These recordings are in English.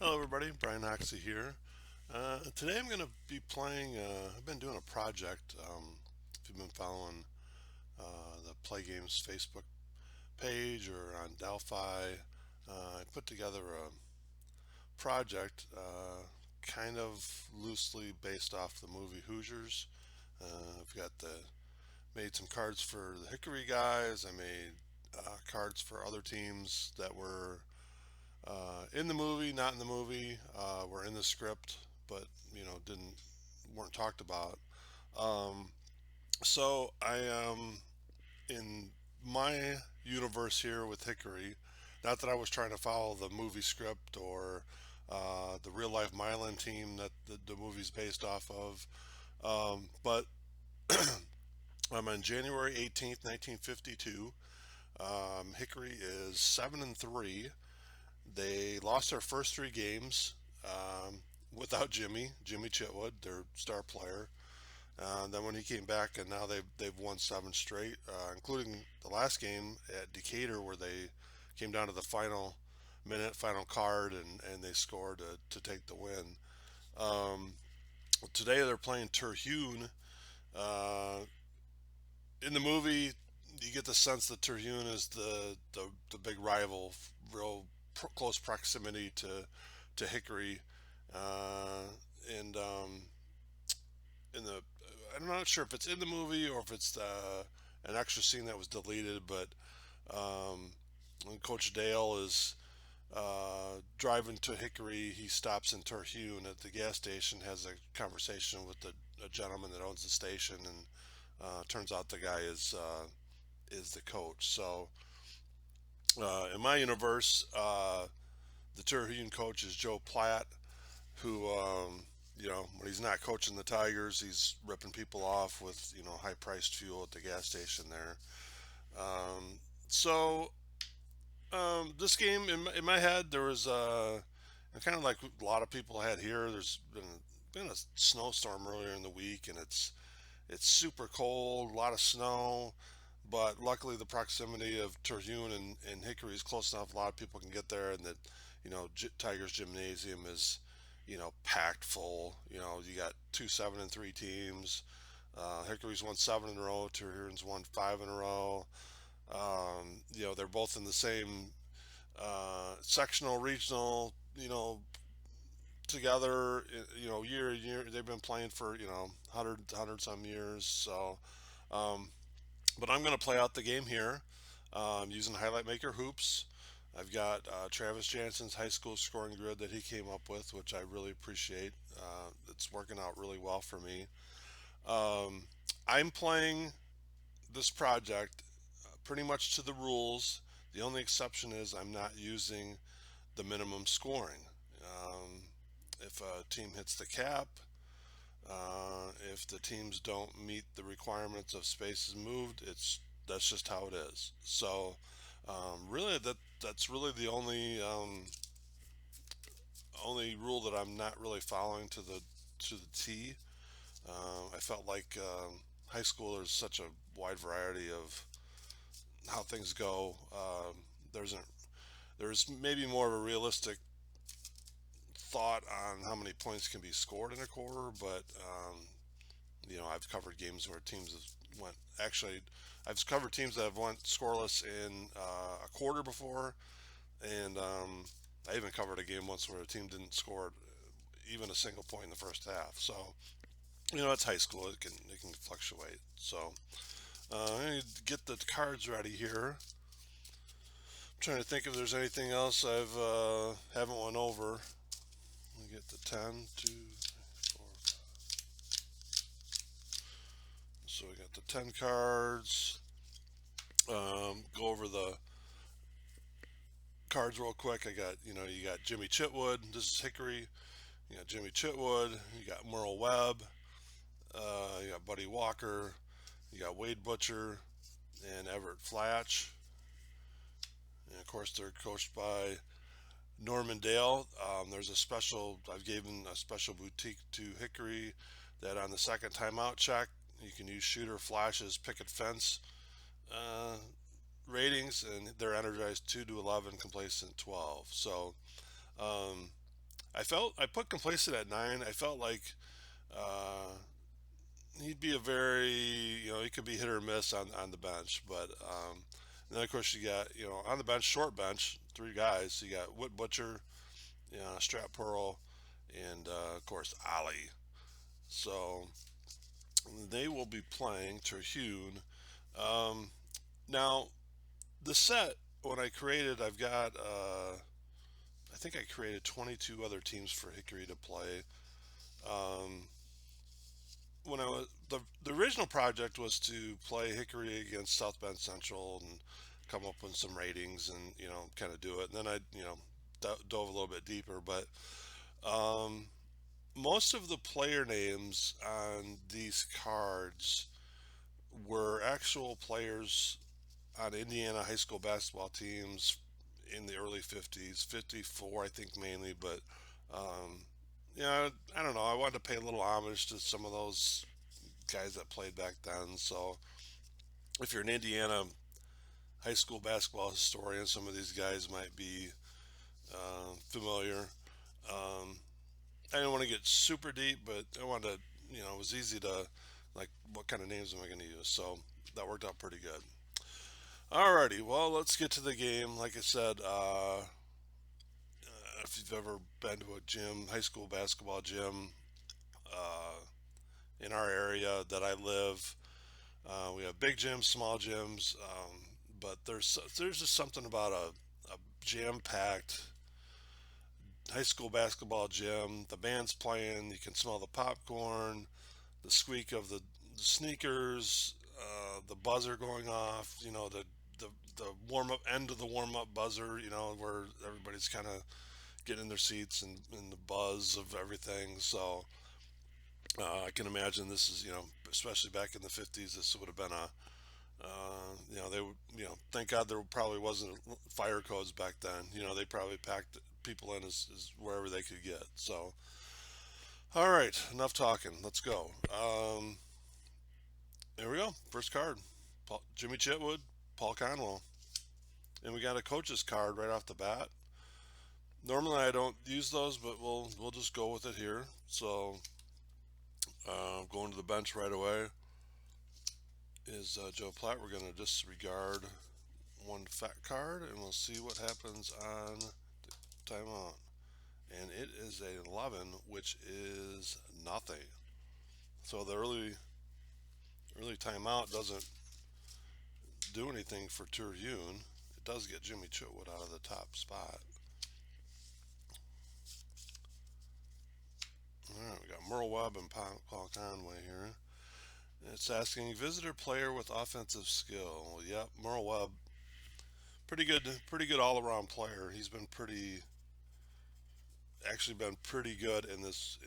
Hello, everybody. Brian Oxley here. Today I'm going to be playing. I've been doing a project. If you've been following the Play Games Facebook page or on Delphi, I put together a project kind of loosely based off the movie Hoosiers. I've got made some cards for the Hickory guys. I made cards for other teams that were in the movie, not in the movie, were in the script, but didn't weren't talked about. Um, so I am in my universe here with Hickory. Not that I was trying to follow the movie script or the real life Milan team that the movie's based off of, but I'm on January 18th, 1952. Hickory is 7-3. They lost their first three games without Jimmy Chitwood, their star player. Then when he came back, and now they've won seven straight, including the last game at Decatur, where they came down to the final minute, final card, and they scored to take the win. Um, Today they're playing Terhune. Uh, in the movie, you get the sense that Terhune is the big rival, real close proximity to Hickory, uh, and in the I'm not sure if it's in the movie or if it's an extra scene that was deleted, but when Coach Dale is driving to Hickory, he stops in Terhune at the gas station, has a conversation with a gentleman that owns the station, and turns out the guy is the coach. So in my universe, the Terhune coach is Joe Platt, who when he's not coaching the Tigers, he's ripping people off with high priced fuel at the gas station there. Um, so this game in my head, there was kind of like a lot of people had here. There's been a snowstorm earlier in the week, and it's super cold, a lot of snow. But luckily, the proximity of Terhune and Hickory is close enough. A lot of people can get there, and that Tigers Gymnasium is packed full. You got 2 7-3 teams. Hickory's won seven in a row. Terhune's won five in a row. They're both in the same sectional, regional. Together. Year and year. They've been playing for 100 some years. So, um, but I'm going to play out the game here using Highlight Maker hoops. I've got Travis Jansen's high school scoring grid that he came up with, which I really appreciate. It's working out really well for me. Um, I'm playing this project pretty much to the rules. The only exception is I'm not using the minimum scoring. Um, if a team hits the cap, if the teams don't meet the requirements of spaces moved, that's just how it is. So really, that's really the only rule that I'm not really following to the T. I felt like high school there's such a wide variety of how things go. There's a, there's maybe more of a realistic thought on how many points can be scored in a quarter, but I've covered games where teams have went actually. I've covered teams that have went scoreless in a quarter before, and I even covered a game once where a team didn't score even a single point in the first half. So it's high school; it can fluctuate. So I'm gonna get the cards ready here. I'm trying to think if there's anything else I've haven't went over. We get the 10, 2, 4. So we got the 10 cards. Go over the cards real quick. You got Jimmy Chitwood. This is Hickory. You got Jimmy Chitwood. You got Merle Webb. You got Buddy Walker. You got Wade Butcher and Everett Flatch. And of course, they're coached by Norman Dale. There's a special, I've given a special boutique to Hickory that on the second timeout check, you can use shooter flashes, picket fence uh, ratings, and they're energized 2 to 11, complacent 12. So, um, I put complacent at 9. I felt like uh, he'd be a very, he could be hit or miss on the bench. But then of course you got, on the bench, short bench, three guys. You got Whit Butcher, Strap Pearl, and of course Ali. So they will be playing Terhune. Um, Now the set when I created, I think I created 22 other teams for Hickory to play. Um, when I was the original project was to play Hickory against South Bend Central and come up with some ratings and kind of do it. And then I dove a little bit deeper, but um, most of the player names on these cards were actual players on Indiana high school basketball teams in the early 50s, 54, I think mainly, but um, I don't know. I wanted to pay a little homage to some of those guys that played back then. So if you're an Indiana high school basketball historian, some of these guys might be familiar. Um, I didn't want to get super deep, but I wanted to, it was easy to, like, what kind of names am I going to use? So that worked out pretty good. Alrighty, well, let's get to the game. Like I said, if you've ever been to a gym, high school basketball gym, uh, in our area that I live, we have big gyms, small gyms, but there's just something about a jam-packed high school basketball gym. The band's playing, you can smell the popcorn, the squeak of the sneakers, the buzzer going off. The the warm up end of the warm up buzzer. Where everybody's kind of getting in their seats and the buzz of everything. So I can imagine this is especially back in the 50s, this would have been a they would, thank God there probably wasn't fire codes back then. They probably packed people in as wherever they could get. So, all right, enough talking. Let's go. There we go. First card, Jimmy Chitwood, Paul Conwell, and we got a coach's card right off the bat. Normally I don't use those, but we'll just go with it here. So, going to the bench right away is Joe Platt. We're going to disregard one fat card, and we'll see what happens on timeout. And it is a 11, which is nothing. So the early timeout doesn't do anything for Terhune. It does get Jimmy Chitwood out of the top spot. All right, we got Merle Webb and Paul Conway here. It's asking visitor player with offensive skill. Well, yep, Merle Webb, pretty good all around player. He's been actually been pretty good in this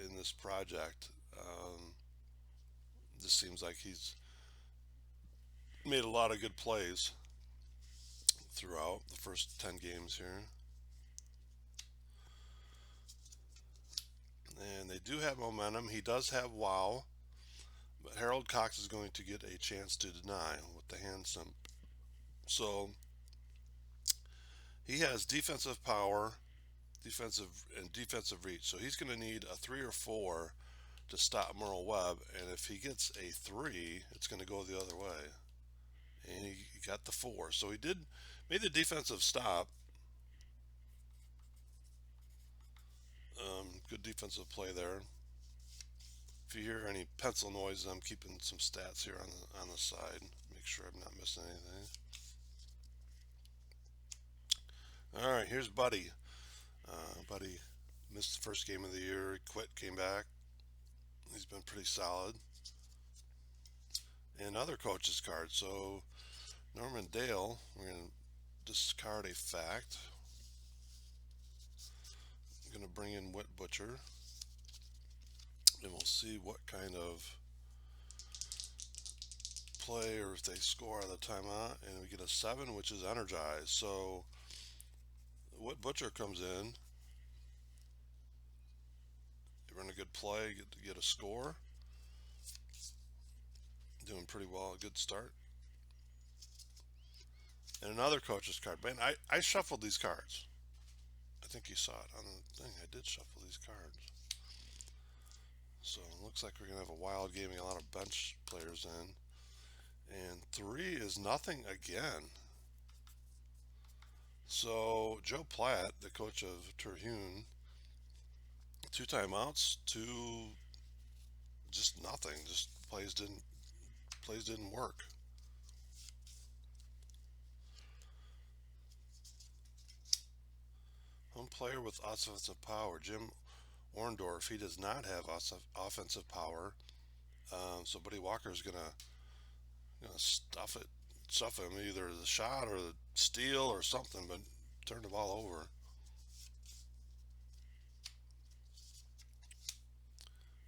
project. This seems like he's made a lot of good plays throughout the first 10 games here. And they do have momentum. He does have wow, but Harold Cox is going to get a chance to deny with the hand simp. So he has defensive power, defensive reach. So he's going to need a 3 or 4 to stop Merle Webb. And if he gets a 3, it's going to go the other way. And he got the 4. So he made the defensive stop. Good defensive play there. If you hear any pencil noise, I'm keeping some stats here on the side. Make sure I'm not missing anything. All right, here's Buddy. Buddy missed the first game of the year. He quit, came back. He's been pretty solid. And other coaches' cards. So Norman Dale, we're going to discard a fact. I'm going to bring in Whit Butcher. And we'll see what kind of play or if they score out of the timeout. And we get a 7, which is energized. So Whit Butcher comes in. They run a good play, get a score. Doing pretty well, a good start. And another coach's card. Man, I shuffled these cards. think you saw it on the thing. I did shuffle these cards. So it looks like we're going to have a wild game, a lot of bench players in. And 3 is nothing again. So Joe Platt, the coach of Terhune, 2 timeouts, 2 just nothing. Just plays didn't work. Home player with offensive power, Jim Orndorff. He does not have offensive power. So Buddy Walker is gonna stuff him either the shot or the steal or something, but turn the ball over.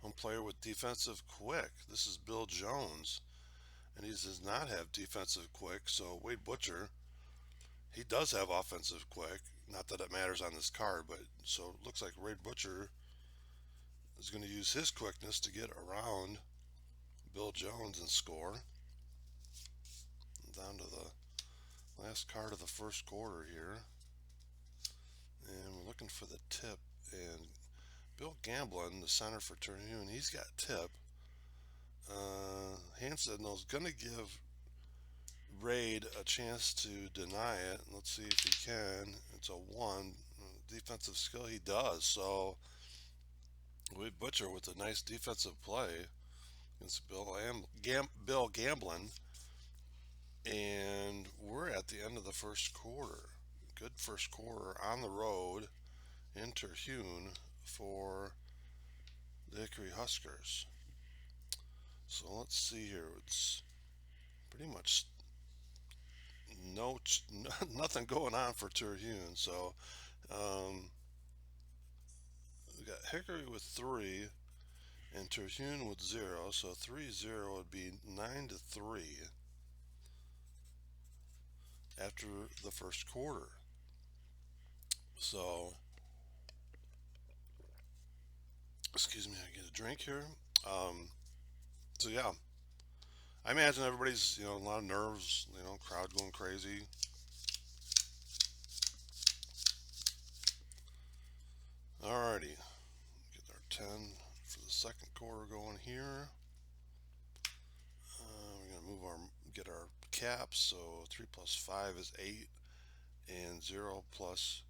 Home player with defensive quick. This is Bill Jones, and he does not have defensive quick. So Wade Butcher, he does have offensive quick. Not that it matters on this card, but so it looks like Wade Butcher is going to use his quickness to get around Bill Jones and score. Down to the last card of the first quarter here. And we're looking for the tip. And Bill Gamblin, the center for Terhune, he's got tip. Hansen is going to give Raid a chance to deny it. Let's see if he can. It's a 1. Defensive skill, he does. So Wade Butcher with a nice defensive play against Bill Gamblin. And we're at the end of the first quarter. Good first quarter on the road in Terhune for the Hickory Huskers. So let's see here. It's pretty much nothing going on for Terhune. So we got Hickory with 3 and Terhune with 0. So 3-0 would be 9-3 after the first quarter. So, excuse me, I get a drink here. So yeah, I imagine everybody's a lot of nerves. Crowd going crazy. Alrighty, get our 10 for the second quarter going here. We're gonna get our caps. So 3 plus 5 is 8, and 0 plus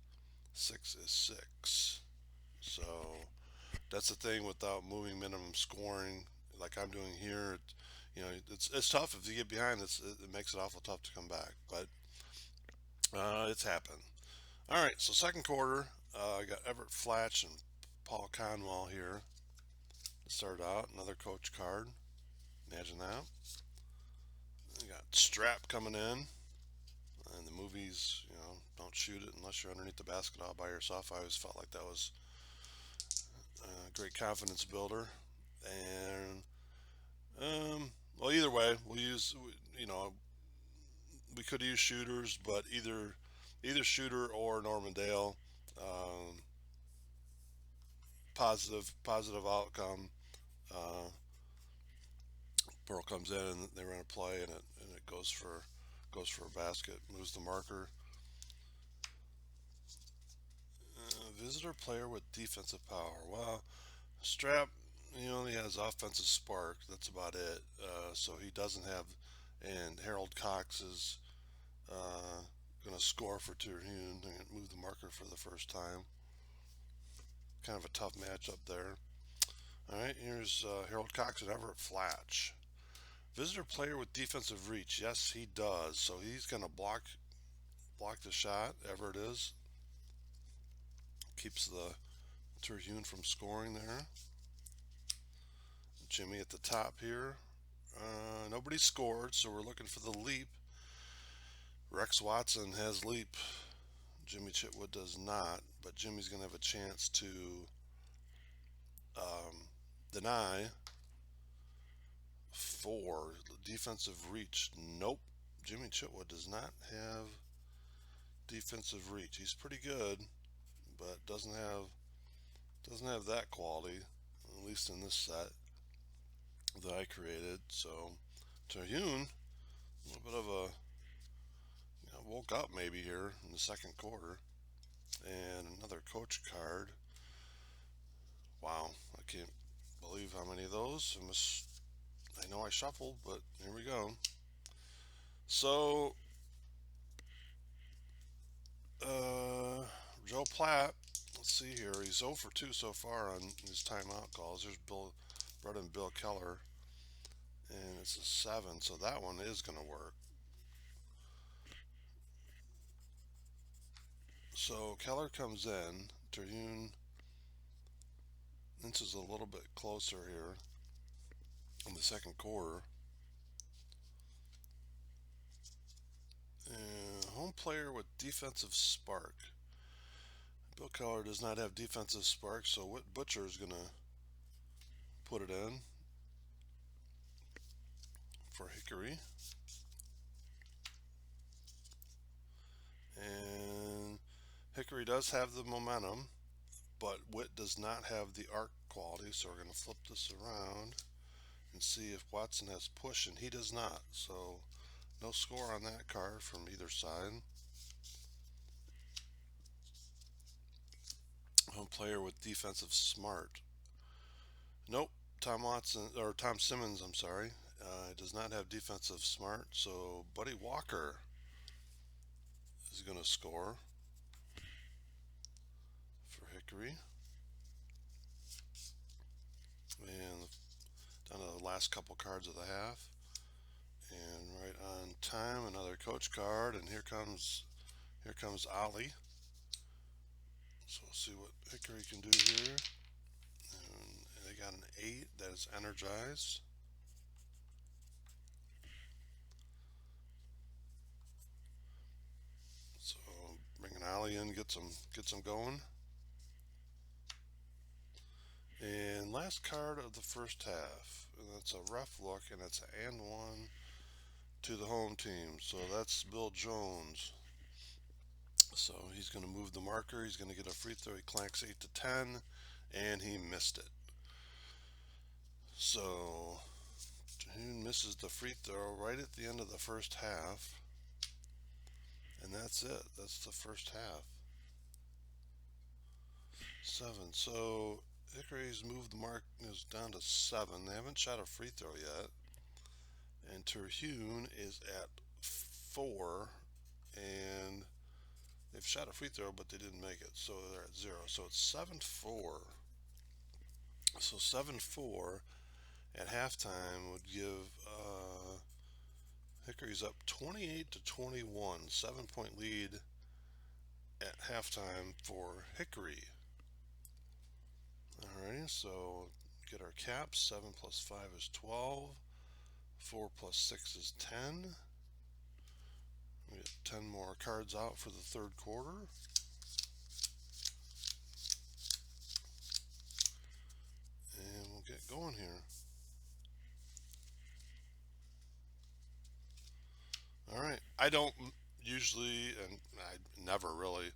6 is 6. So that's the thing without moving minimum scoring like I'm doing here. It's tough if you get behind. It makes it awful tough to come back, but it's happened. All right, so second quarter, I got Everett Flatch and Paul Conwell here to start out. Another coach card. Imagine that. We got Strap coming in. And the movies, don't shoot it unless you're underneath the basket all by yourself. I always felt like that was a great confidence builder. And, well, either way, we could use shooters, but either shooter or Norman Dale, positive outcome. Uh, Pearl comes in and they run a play and it goes for a basket, moves the marker. Visitor player with defensive power. Well, Strap, he only has offensive spark. That's about it. So he doesn't have. And Harold Cox is going to score for Terhune and move the marker for the first time. Kind of a tough matchup there. All right, here's Harold Cox and Everett Flatch. Visitor player with defensive reach. Yes, he does. So he's going to block the shot. Everett is. Keeps the Terhune from scoring there. Jimmy at the top here. Nobody scored, so we're looking for the leap. Rex Watson has leap. Jimmy Chitwood does not, but Jimmy's going to have a chance to deny for defensive reach. Nope. Jimmy Chitwood does not have defensive reach. He's pretty good, but doesn't have that quality, at least in this set that I created. So Terhune, a little bit of a woke up maybe here in the second quarter, and another coach card. Wow, I can't believe how many of those. I know I shuffled, but here we go. So, uh, Joe Platt, let's see here. He's 0 for 2 so far on his timeout calls. There's Brett and Bill Keller, and it's a 7, so that one is going to work. So Keller comes in. Terhune inches a little bit closer here in the second quarter. And home player with defensive spark. Bill Keller does not have defensive spark, so Whit Butcher is going to put it in for Hickory. And Hickory does have the momentum, but Whit does not have the arc quality, so we're going to flip this around and see if Watson has push, and he does not. So no score on that card from either side. Home player with defensive smart. Nope. Tom Simmons, I'm sorry, does not have defensive smart. So Buddy Walker is going to score for Hickory. And down to the last couple cards of the half. And right on time, another coach card, and here comes Ollie. So we'll see what Hickory can do here. And they got an 8 that is energized. So bringing Ollie in, gets them going. And last card of the first half, and that's a rough look, and it's an and one to the home team. So that's Bill Jones. So he's going to move the marker. He's going to get a free throw. He clanks 8 to 10, and he missed it. So Terhune misses the free throw right at the end of the first half, and that's it. That's the first half. 7. So Hickory's moved the mark is down to 7. They haven't shot a free throw yet, and Terhune is at 4, and they've shot a free throw, but they didn't make it, so they're at 0. So it's 7-4. So 7-4 at halftime would give Hickory's up 28 to 21, 7-point lead at halftime for Hickory. Alrighty, so get our caps. 7 plus 5 is 12. 4 plus 6 is 10. We get 10 more cards out for the third quarter. And we'll get going here. Alright, I don't usually, and I never really,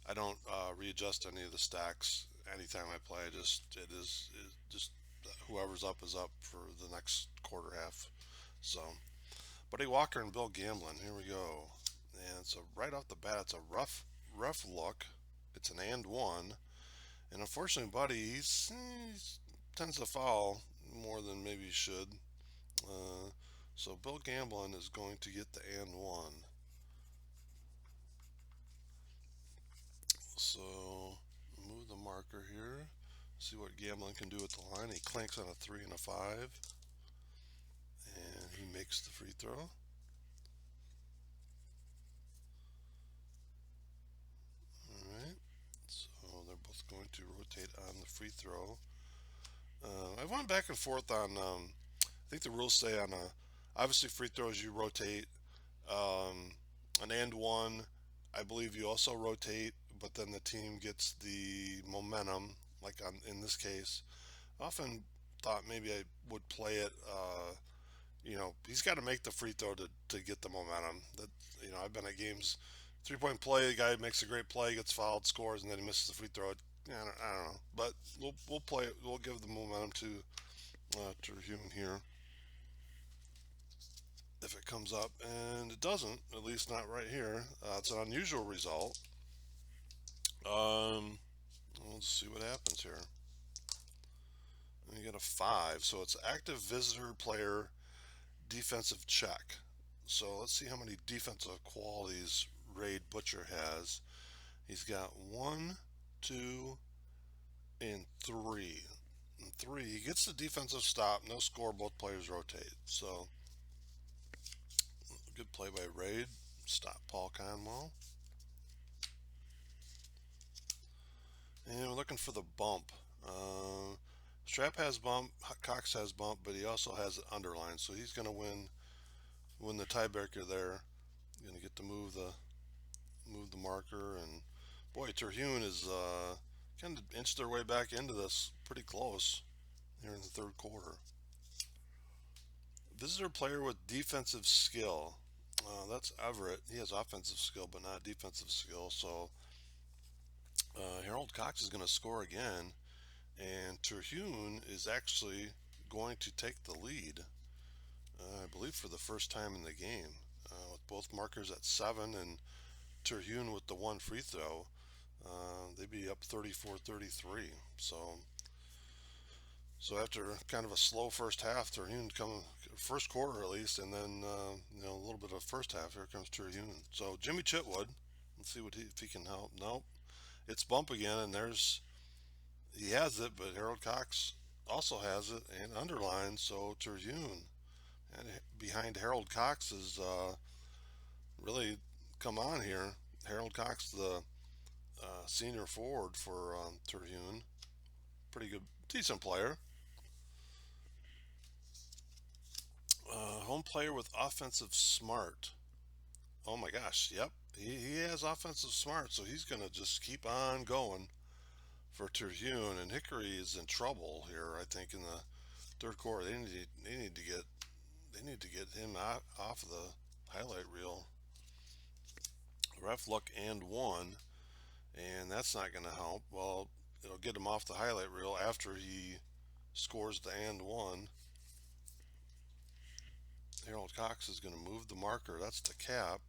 I don't readjust any of the stacks anytime I play. Just whoever's up is up for the next quarter half. So, Buddy Walker and Bill Gamblin, here we go. And so right off the bat, it's a rough look. It's an and one, and unfortunately, Buddy he tends to foul more than maybe he should. Uh, so Bill Gamblin is going to get the and one. So move the marker here. See what Gamblin can do at the line. He clanks on a 3 and a 5, and he makes the free throw. Alright, so they're both going to rotate on the free throw. I went back and forth on, I think the rules say on obviously free throws you rotate. An and one, I believe you also rotate, but then the team gets the momentum, like in this case. I often thought maybe I would play it, he's got to make the free throw to get the momentum. I've been at games, 3 point play, the guy makes a great play, gets fouled, scores, and then he misses the free throw. I don't know, but we'll play it. We'll give the momentum to Terhune here if it comes up, and it doesn't. At least not right here. It's an unusual result. Um, let's see what happens here. And you get a 5, so it's active visitor player defensive check. So let's see how many defensive qualities Raid Butcher has. He's got 1, 2, and 3. And 3, he gets the defensive stop, no score, both players rotate. So good play by Raid. Stop Paul Conwell. And we're looking for the bump. Strap has bump, Cox has bump, but he also has it underlined, so he's going to win the tiebreaker there. Going to get to move the marker, and boy, Terhune is kind of inched their way back into this pretty close here in the third quarter. Visitor player with defensive skill. That's Everett. He has offensive skill, but not defensive skill. So Harold Cox is going to score again, and Terhune is actually going to take the lead, I believe, for the first time in the game, with both markers at 7 and Terhune with the 1 free throw. They'd be up 34-33. So after kind of a slow first half, Terhune coming first quarter at least, and then a little bit of first half. Here comes Terhune. So Jimmy Chitwood, let's see if he can help. Nope, it's bump again, and he has it, but Harold Cox also has it and underlined. So Terhune and behind Harold Cox is really come on here. Harold Cox, the senior forward for Terhune, pretty good, decent player. Home player with offensive smart. Oh my gosh, yep. He has offensive smart, so he's going to just keep on going for Terhune. And Hickory is in trouble here, I think, in the third quarter. They need to get him off of the highlight reel. Ref look and 1, and that's not going to help. Well, it'll get him off the highlight reel after he scores the and 1. Harold Cox is going to move the marker. That's the cap.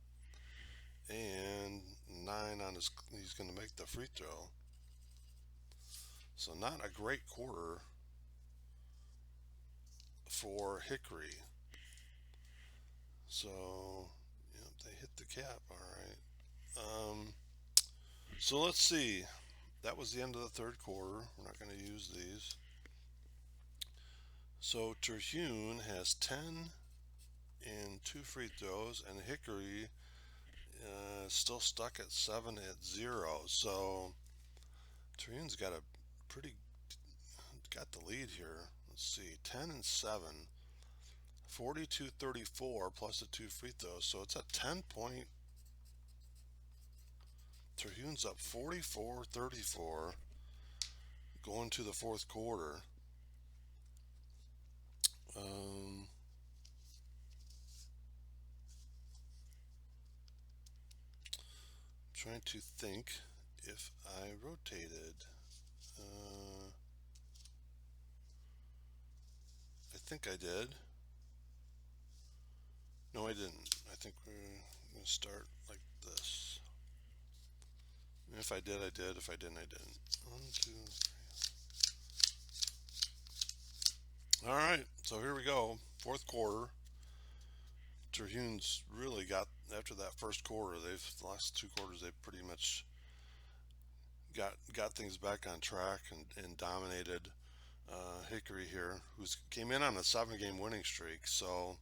And 9 on his. He's going to make the free throw. So not a great quarter for Hickory. So they hit the cap. All right. So let's see. That was the end of the third quarter. We're not going to use these. So Terhune has 10 and 2 free throws, and Hickory still stuck at 7 at 0. So Terhune's got the lead here. Let's see, 10 and 7, 42-34 plus the 2 free throws. So it's a 10-point. Terhune's up 44-34 going to the fourth quarter. Trying to think if I rotated. I think I did. No, I didn't. I think we're going to start like this. If I did, I did. If I didn't, I didn't. 1, 2, 3. All right, so here we go. Fourth quarter. Terhune's really got, after that first quarter, the last 2 quarters, they've pretty much got things back on track and dominated Hickory here, who's came in on a 7-game winning streak. So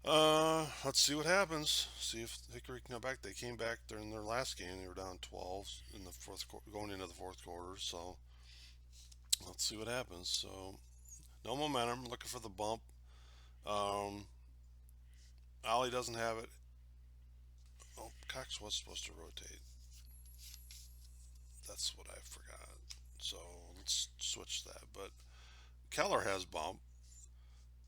let's see what happens. See if Hickory can come back. They came back during their last game. They were down 12 in the going into the fourth quarter. So let's see what happens. So no momentum. Looking for the bump. Ollie doesn't have it. Oh, Cox was supposed to rotate. That's what I forgot. So let's switch that. But Keller has bump.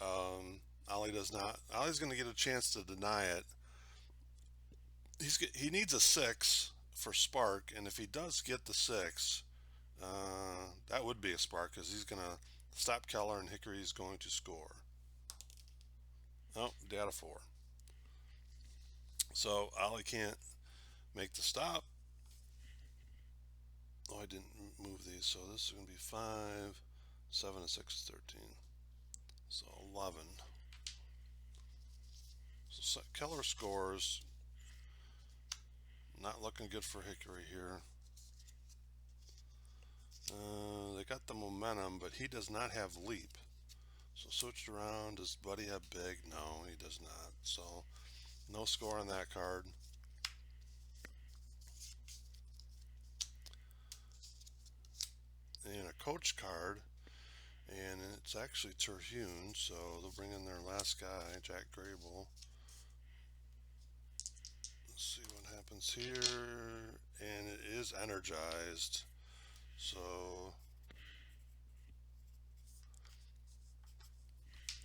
Ollie does not. Ollie's going to get a chance to deny it. He needs a 6 for spark, and if he does get the 6, that would be a spark because he's going to stop Keller, and Hickory's going to score. Oh, data 4. So Ollie can't make the stop. Oh, didn't move these. So this is going to be 5, 7, and 6 is 13. So 11. So Keller scores. Not looking good for Hickory here. They got the momentum, but he does not have leap. So switched around. Does Buddy have big? No, he does not. So no score on that card. And a coach card, and it's actually Terhune, so they'll bring in their last guy, Jack Grable. Let's see what happens here, and it is energized. So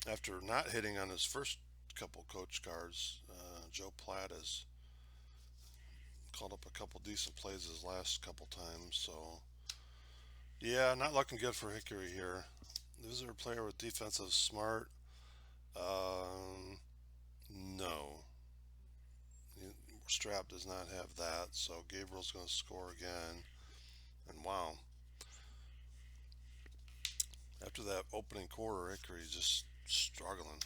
after not hitting on his first couple coach cards, Joe Platt has called up a couple decent plays his last couple times. So yeah, not looking good for Hickory here. Visitor player with defensive smart. Um, no. Strap does not have that, so Gabriel's going to score again. And wow, after that opening quarter, Hickory's just struggling.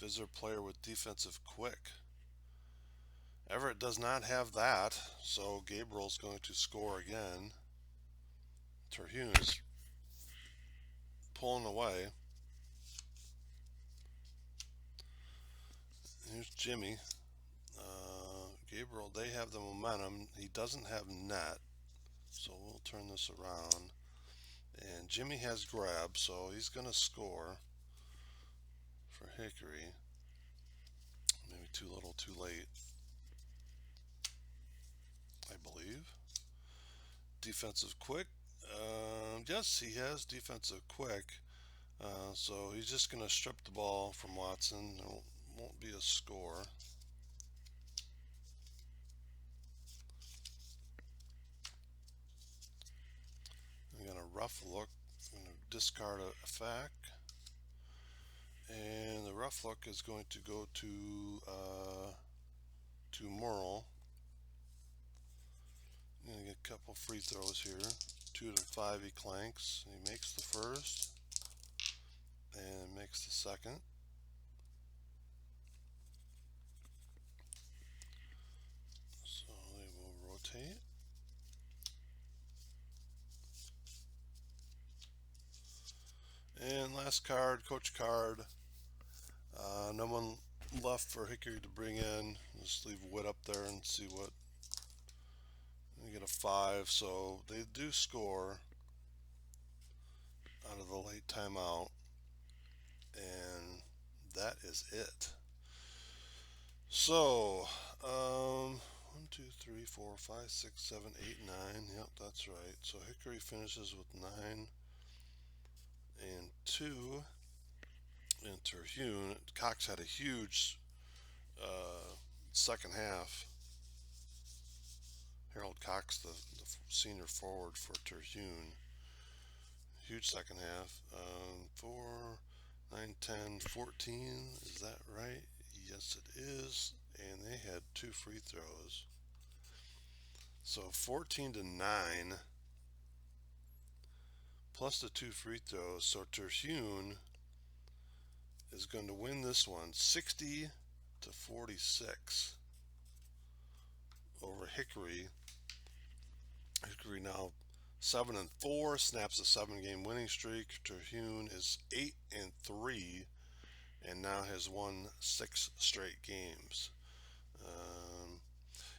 Visitor player with defensive quick. Everett does not have that, so Gabriel's going to score again. Terhune is pulling away. Here's Jimmy. Gabriel, they have the momentum. He doesn't have net, so we'll turn this around. And Jimmy has grab, so he's going to score for Hickory. Maybe too little, too late, I believe. Defensive quick. Yes, he has defensive quick. So he's just going to strip the ball from Watson. There won't be a score. I'm going to rough look. I'm going to discard a fact. And the rough look is going to go to Merle. I'm going to get a couple free throws here. 2 to 5 he clanks. He makes the first and makes the second. So they will rotate. And last card, coach card. No one left for Hickory to bring in. Just leave Wood up there and see what. We get a 5, so they do score out of the late timeout, and that is it. So, 1, 2, 3, 4, 5, 6, 7, 8, 9. Yep, that's right. So Hickory finishes with 9 and 2. And Terhune, Cox had a huge second half. Harold Cox, the senior forward for Terhune, huge second half. 4, 9, 10, 14. Is that right? Yes, it is. And they had 2 free throws. So 14 to 9 plus the 2 free throws. So Terhune is going to win this one 60 to 46 over Hickory. Hickory now 7 and 4, snaps a 7-game winning streak. Terhune is 8 and 3, and now has won 6 straight games.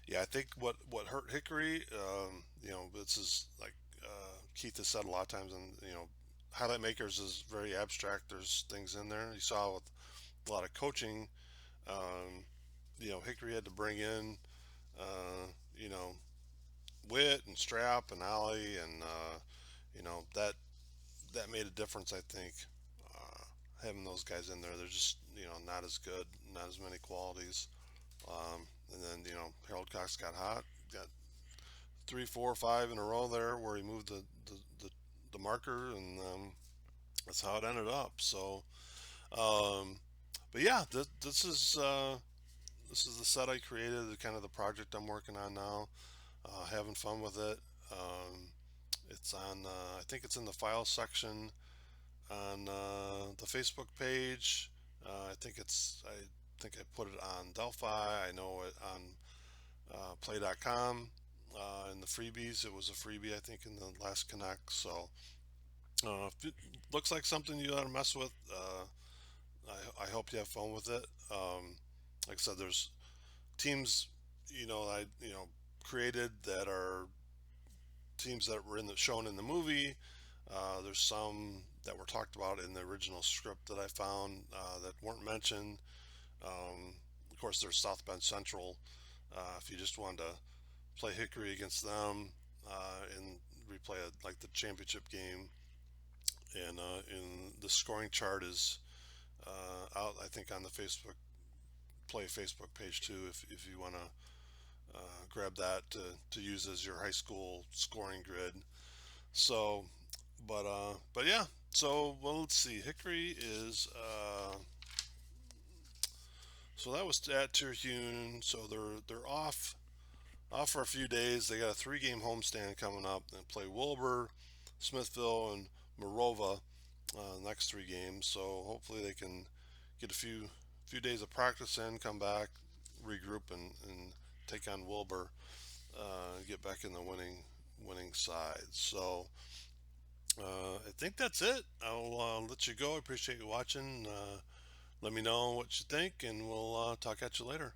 Yeah, I think what hurt Hickory, this is like Keith has said a lot of times, and highlight makers is very abstract. There's things in there. You saw with a lot of coaching, Hickory had to bring in, you know, Witt and Strap and Ollie, and that made a difference. I think having those guys in there, they're just not as good, not as many qualities. And then Harold Cox got hot, got 3, 4, 5 in a row there where he moved the marker, and that's how it ended up. So, um, but yeah, this is the set I created, kind of the project I'm working on now. having fun with it. It's on, I think it's in the file section on the Facebook page. I think I put it on Delphi. I know it on play.com. In the freebies, it was a freebie, I think, in the last Connect. So if it looks like something you ought to mess with, I hope you have fun with it. Like I said, there's teams, I created that are teams that were shown in the movie. There's some that were talked about in the original script that I found that weren't mentioned. Of course, there's South Bend Central. If you just wanted to play Hickory against them and replay like the championship game, and in the scoring chart is out, I think, on the Play Facebook page too. If you want to grab that to use as your high school scoring grid. So, but yeah. So well, let's see. Hickory is so that was at Terhune. So they're off for a few days. They got a 3 game homestand coming up. They play Wilbur, Smithville, and Morova next 3 games. So hopefully they can get a few days of practice in, come back, regroup, and take on Wilbur, get back in the winning side. So I think that's it. I'll let you go. I appreciate you watching. Let me know what you think, and we'll talk at you later.